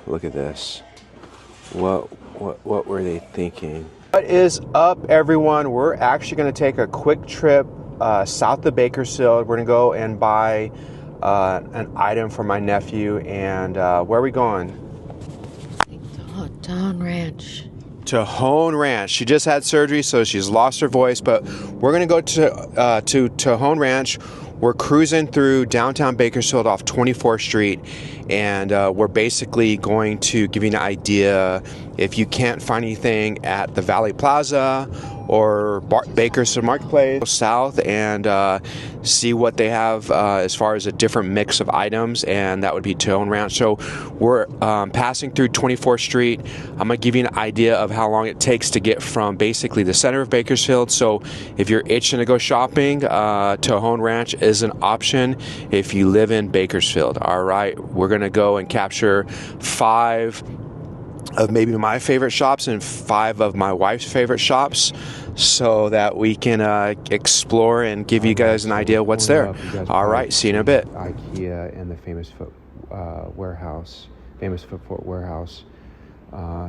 look at this. What were they thinking? What is up, everyone? We're actually going to take a quick trip south of Bakersfield. We're going to go and buy an item for my nephew. And where are we going? Tejon Ranch. Tejon Ranch. She just had surgery, so she's lost her voice. But we're going to go to Tejon Ranch. We're cruising through downtown Bakersfield off 24th Street, and we're basically going to give you an idea if you can't find anything at the Valley Plaza or Bakersfield Marketplace south, and see what they have as far as a different mix of items, and that would be Tejon Ranch. So we're passing through 24th Street. I'm gonna give you an idea of how long it takes to get from basically the center of Bakersfield. So if you're itching to go shopping, Tejon Ranch is an option if you live in Bakersfield. All right, we're gonna go and capture 5 of maybe my favorite shops and 5 of my wife's favorite shops, so that we can explore and give you guys an idea of what's there. All right, see you in a bit. IKEA and the famous foot warehouse.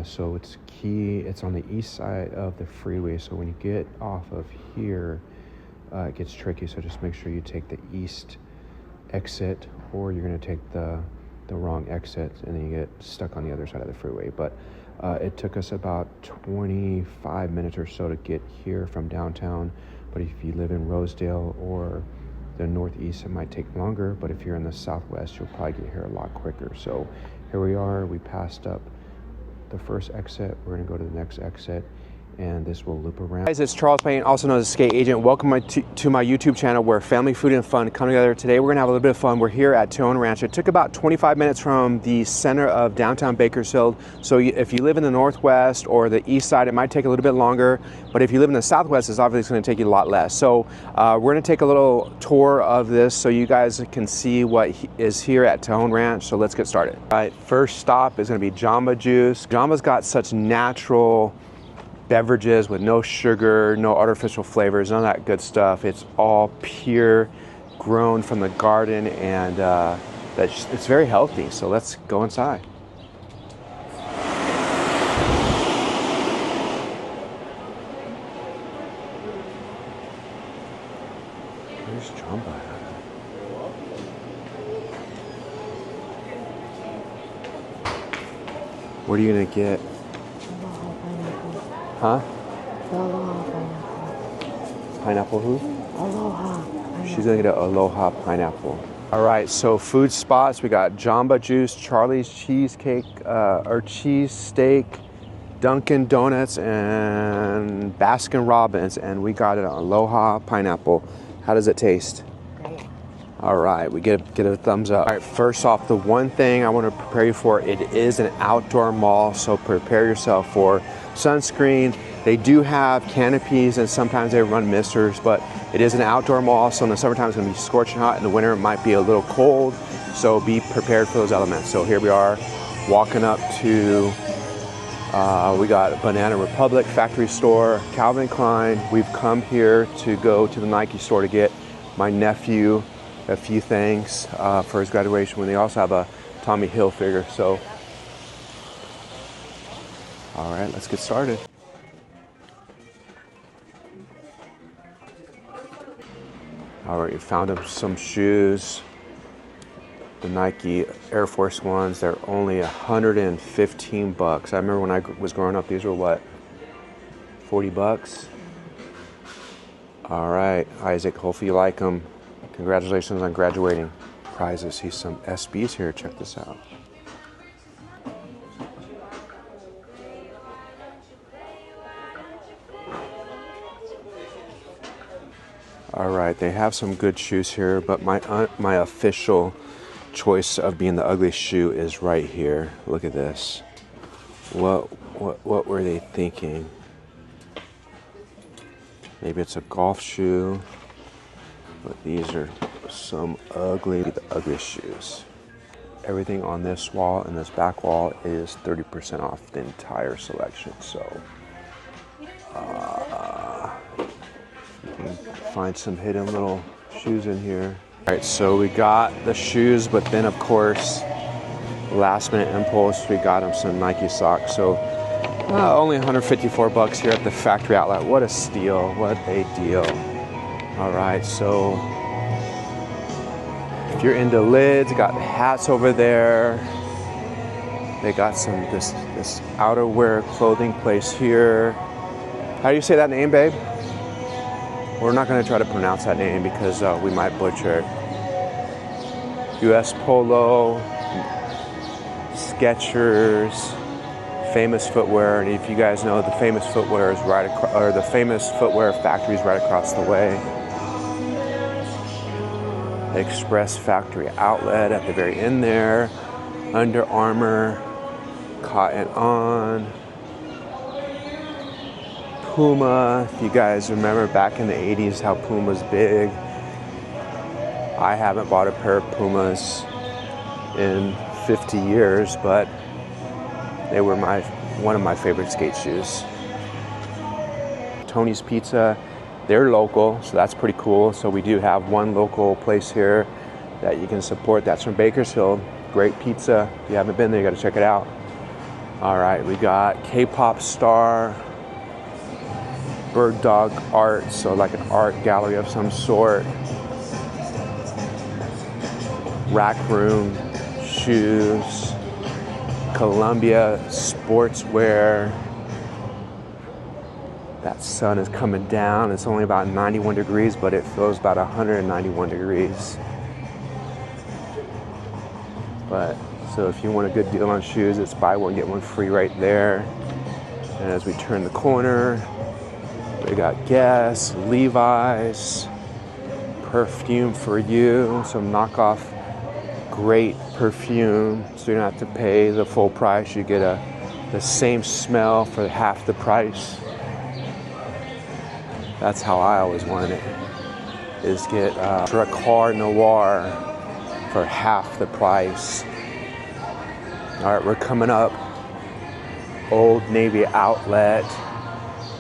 So it's key. It's on the east side of the freeway. So when you get off of here, it gets tricky. So just make sure you take the east exit, or you're going to take the wrong exit, and then you get stuck on the other side of the freeway. But it took us about 25 minutes or so to get here from downtown. But if you live in Rosedale or the northeast, it might take longer. But if you're in the southwest, you'll probably get here a lot quicker. So here we are. We passed up the first exit. We're going to go to the next exit, and this will loop around. Guys, it's Charles Payne, also known as Skate Agent. Welcome to my YouTube channel, where family, food, and fun come together. Today we're gonna have a little bit of fun. We're here at Tejon Ranch. It took about 25 minutes from the center of downtown Bakersfield. So if you live in the northwest or the east side, it might take a little bit longer. But if you live in the southwest, it's obviously gonna take you a lot less. So we're gonna take a little tour of this so you guys can see what is here at Tejon Ranch. So let's get started. All right, first stop is gonna be Jamba Juice. Jamba's got such natural beverages with no sugar, no artificial flavors, none of that good stuff. It's all pure, grown from the garden, and it's very healthy. So let's go inside. Where's Jamba at? What are you gonna get? Huh? Aloha pineapple. Pineapple who? Aloha pineapple. She's gonna get an Aloha pineapple. All right, so food spots. We got Jamba Juice, Charlie's Cheesecake, or Cheese Steak, Dunkin' Donuts, and Baskin Robbins. And we got an Aloha pineapple. How does it taste? Great. All right, we get a thumbs up. All right, first off, the one thing I want to prepare you for, it is an outdoor mall, so prepare yourself for sunscreen. They do have canopies, and sometimes they run misters, but it is an outdoor mall, so in the summertime it's going to be scorching hot. In the winter it might be a little cold, so be prepared for those elements. So here we are walking up to, we got Banana Republic, Factory Store, Calvin Klein. We've come here to go to the Nike store to get my nephew a few things for his graduation, when they also have a Tommy Hilfiger. So all right, let's get started. All right, we found him some shoes. The Nike Air Force Ones, they're only $115. I remember when I was growing up, these were what, $40? All right, Isaac, hopefully you like them. Congratulations on graduating. Prizes, see some SBs here, check this out. All right, they have some good shoes here, but my official choice of being the ugliest shoe is right here. Look at this. What were they thinking? Maybe it's a golf shoe, but these are the ugliest shoes. Everything on this wall and this back wall is 30% off the entire selection. So you can find some hidden little shoes in here. All right, so we got the shoes, but then of course last minute impulse, we got him some Nike socks. So only 154 bucks here at the factory outlet. What a steal, what a deal. All right, so if you're into lids, got hats over there. They got some this outerwear clothing place here. How do you say that name, babe? We're not gonna try to pronounce that name because we might butcher it. US Polo, Skechers, Famous Footwear, and if you guys know, the Famous Footwear is right across, or the Famous Footwear factory is right across the way. Express Factory Outlet at the very end there. Under Armour, Cotton On, Puma. If you guys remember back in the 80s how Puma's big. I haven't bought a pair of Pumas in 50 years, but they were one of my favorite skate shoes. Tony's Pizza, they're local, so that's pretty cool. So we do have one local place here that you can support. That's from Bakersfield. Great pizza. If you haven't been there, you gotta check it out. All right, we got K-pop star, Bird Dog Art, so like an art gallery of some sort. Rack Room, shoes, Columbia sportswear. That sun is coming down. It's only about 91 degrees, but it feels about 191 degrees. But so if you want a good deal on shoes, it's buy one, get one free right there. And as we turn the corner, we got Guess, Levi's, perfume for you, some knockoff great perfume, so you don't have to pay the full price. You get the same smell for half the price. That's how I always want it, is get Dracar Noir for half the price. All right, we're coming up Old Navy Outlet.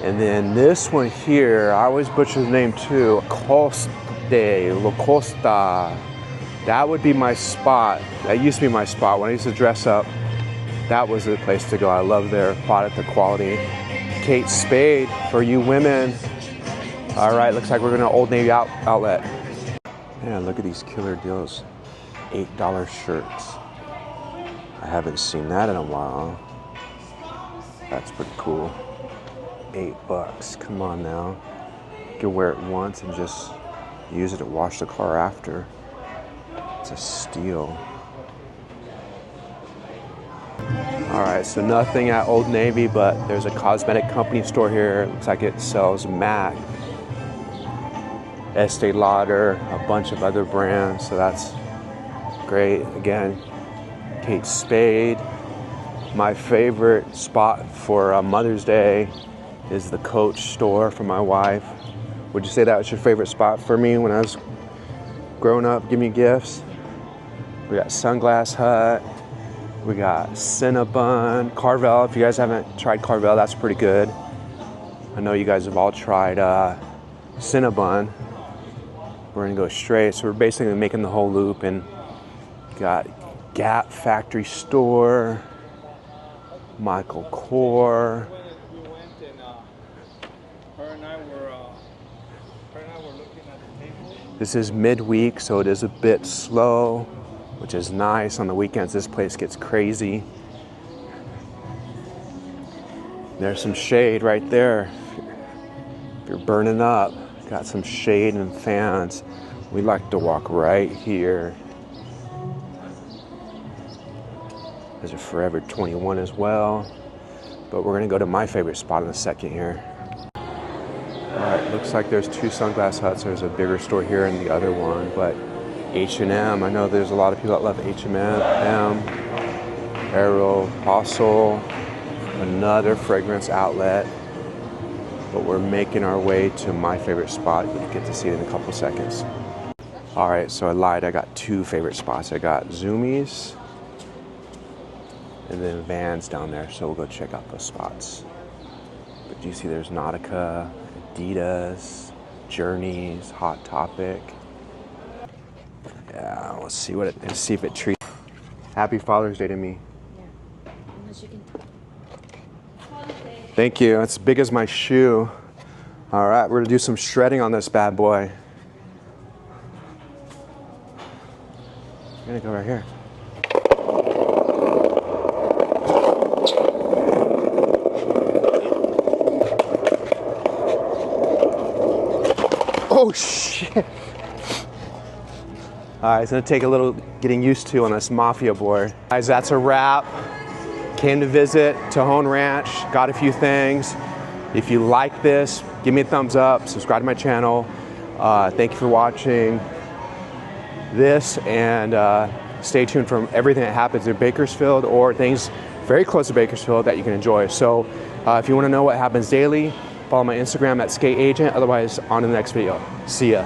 And then this one here, I always butcher the name too, La Costa. That would be my spot. That used to be my spot when I used to dress up. That was the place to go. I love their product, the quality. Kate Spade for you women. All right, looks like we're going to Old Navy Outlet. Man, look at these killer deals. $8 shirts. I haven't seen that in a while. That's pretty cool. $8, come on now. You can wear it once and just use it to wash the car after. It's a steal. All right, so nothing at Old Navy, but there's a cosmetic company store here. It looks like it sells MAC, Estee Lauder, a bunch of other brands, so that's great. Again, Kate Spade. My favorite spot for Mother's Day is the Coach store for my wife. Would you say that was your favorite spot for me when I was growing up, give me gifts? We got Sunglass Hut, we got Cinnabon, Carvel. If you guys haven't tried Carvel, that's pretty good. I know you guys have all tried Cinnabon. We're gonna go straight, so we're basically making the whole loop, and got Gap Factory Store, Michael Kors. This is midweek, so it is a bit slow, which is nice. On the weekends, this place gets crazy. There's some shade right there. If you're burning up, got some shade and fans. We like to walk right here. There's a Forever 21 as well. But we're gonna go to my favorite spot in a second here. All right, looks like there's two Sunglass Huts. There's a bigger store here and the other one, but H&M, I know there's a lot of people that love H&M, Aeropostale, another fragrance outlet. But we're making our way to my favorite spot. You'll get to see it in a couple seconds. All right, so I lied, I got two favorite spots. I got Zoomies and then Vans down there, so we'll go check out those spots. But you see there's Nautica, Adidas, Journeys, Hot Topic. Yeah, let's see if it treats. Happy Father's Day to me. Yeah. Unless you can. Thank you. It's big as my shoe. All right, we're gonna do some shredding on this bad boy. I'm gonna go right here. Oh shit. All right, it's gonna take a little getting used to on this mafia board. Guys, that's a wrap. Came to visit Tejon Ranch, got a few things. If you like this, give me a thumbs up, subscribe to my channel. Thank you for watching this, and stay tuned for everything that happens in Bakersfield or things very close to Bakersfield that you can enjoy. So if you wanna know what happens daily, follow my Instagram at skateagent. Otherwise, on to the next video. See ya.